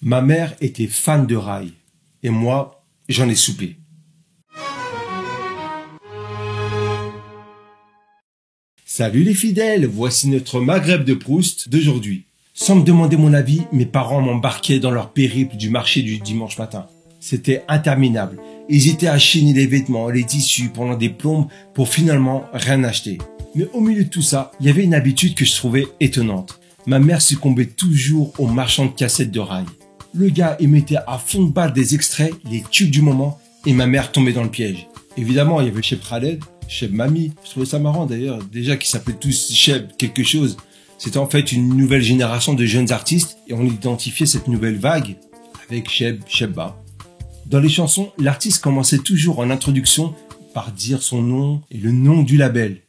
Ma mère était fan de rail. Et moi, j'en ai soupé. Salut les fidèles, voici notre Maghreb de Proust d'aujourd'hui. Sans me demander mon avis, mes parents m'embarquaient dans leur périple du marché du dimanche matin. C'était interminable. Ils étaient à chaîner les vêtements, les tissus pendant des plombes pour finalement rien acheter. Mais au milieu de tout ça, il y avait une habitude que je trouvais étonnante. Ma mère succombait toujours aux marchands de cassettes de rail. Le gars, il mettait à fond de balle des extraits, les tubes du moment, et ma mère tombait dans le piège. Évidemment, il y avait Cheb Khaled, Cheb Mami. Je trouvais ça marrant d'ailleurs, déjà qu'ils s'appelaient tous Cheb quelque chose. C'était en fait une nouvelle génération de jeunes artistes et on identifiait cette nouvelle vague avec Cheb, Chebba. Dans les chansons, l'artiste commençait toujours en introduction par dire son nom et le nom du label.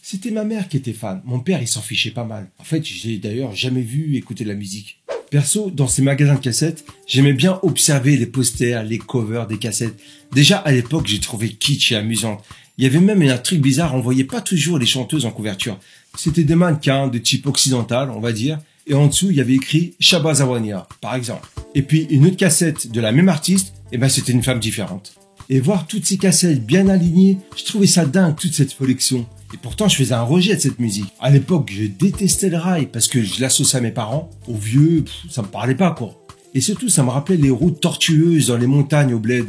C'était ma mère qui était fan. Mon père, il s'en fichait pas mal. En fait, je l'ai d'ailleurs jamais vu écouter de la musique. Perso, dans ces magasins de cassettes, j'aimais bien observer les posters, les covers des cassettes. Déjà, à l'époque, j'ai trouvé kitsch et amusante. Il y avait même un truc bizarre, on voyait pas toujours les chanteuses en couverture. C'était des mannequins de type occidental, on va dire. Et en dessous, il y avait écrit Shaba Zawania, par exemple. Et puis, une autre cassette de la même artiste, c'était une femme différente. Et voir toutes ces cassettes bien alignées, je trouvais ça dingue, toute cette collection. Et pourtant, je faisais un rejet de cette musique. À l'époque, je détestais le rail parce que je l'associais à mes parents. Aux vieux, ça me parlait pas, quoi. Et surtout, ça me rappelait les routes tortueuses dans les montagnes au bled.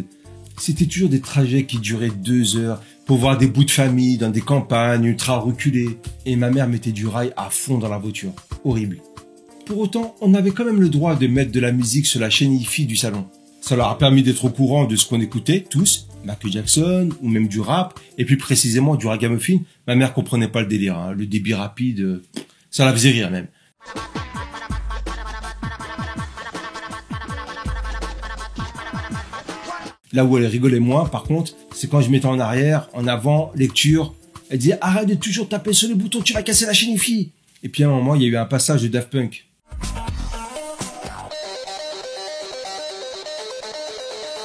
C'était toujours des trajets qui duraient 2 heures pour voir des bouts de famille dans des campagnes ultra reculées. Et ma mère mettait du rail à fond dans la voiture. Horrible. Pour autant, on avait quand même le droit de mettre de la musique sur la chaîne hi-fi du salon. Ça leur a permis d'être au courant de ce qu'on écoutait, tous, Michael Jackson, ou même du rap, et plus précisément du ragamuffin. Ma mère comprenait pas le délire, hein. Le débit rapide, ça la faisait rire même. Là où elle rigolait moins, par contre, c'est quand je mettais en arrière, en avant, lecture. Elle disait « Arrête de toujours taper sur les boutons, tu vas casser la chaîne hi-fi !» Et puis à un moment, il y a eu un passage de Daft Punk.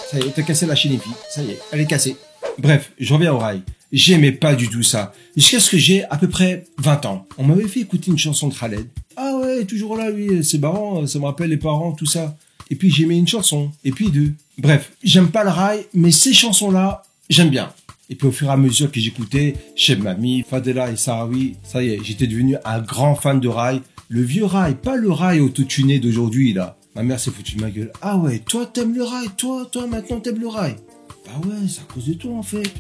Ça y est, t'as cassé la chaîne hi-fi. Ça y est, elle est cassée. Bref, j'en reviens au rail. J'aimais pas du tout ça. Jusqu'à ce que j'ai à peu près 20 ans. On m'avait fait écouter une chanson de Khaled. Ah ouais, toujours là, lui. C'est marrant, ça me rappelle les parents, tout ça. Et puis j'aimais une chanson. Et puis deux. Bref, j'aime pas le rail, mais ces chansons-là, j'aime bien. Et puis au fur et à mesure que j'écoutais Cheb Mami, Fadela et Sahraoui, ça y est, j'étais devenu un grand fan de rail. Le vieux rail, pas le rail autotuné d'aujourd'hui, là. Ma mère s'est foutue de ma gueule. Ah ouais, toi t'aimes le rail, toi maintenant t'aimes le rail. Bah ouais, c'est à cause de toi en fait.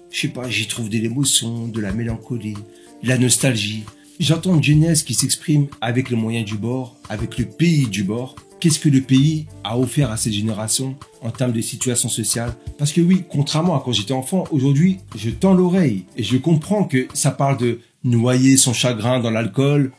Je sais pas, j'y trouve de l'émotion, de la mélancolie, de la nostalgie. J'entends une jeunesse qui s'exprime avec les moyens du bord, avec le pays du bord. Qu'est-ce que le pays a offert à cette génération en termes de situation sociale? Parce que oui, contrairement à quand j'étais enfant, aujourd'hui, je tends l'oreille et je comprends que ça parle de noyer son chagrin dans l'alcool.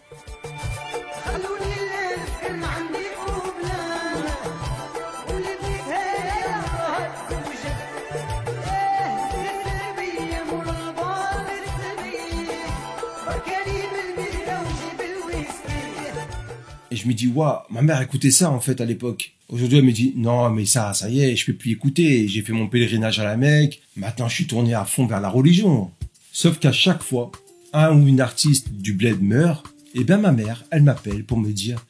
Et je me dis, waouh, ma mère écoutait ça en fait à l'époque. Aujourd'hui, elle me dit, non, mais ça y est, je peux plus écouter. J'ai fait mon pèlerinage à la Mecque. Maintenant, je suis tourné à fond vers la religion. Sauf qu'à chaque fois, un ou une artiste du bled meurt, et bien ma mère, elle m'appelle pour me dire,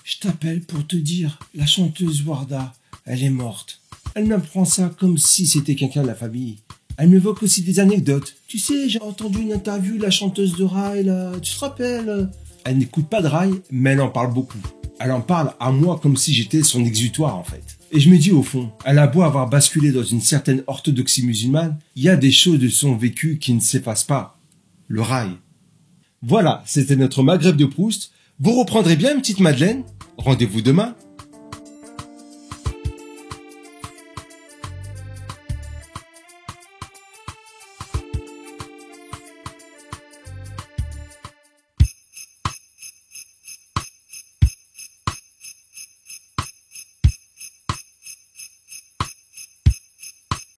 je t'appelle pour te dire, la chanteuse Warda, elle est morte. Elle m'apprend ça comme si c'était quelqu'un de la famille. Elle m'évoque aussi des anecdotes. Tu sais, j'ai entendu une interview de la chanteuse de rail, là, tu te rappelles? Elle n'écoute pas de rail, mais elle en parle beaucoup. Elle en parle à moi comme si j'étais son exutoire en fait. Et je me dis au fond, elle a beau avoir basculé dans une certaine orthodoxie musulmane, il y a des choses de son vécu qui ne s'effacent pas. Le rail. Voilà, c'était notre Maghreb de Proust. Vous reprendrez bien une petite Madeleine. Rendez-vous demain.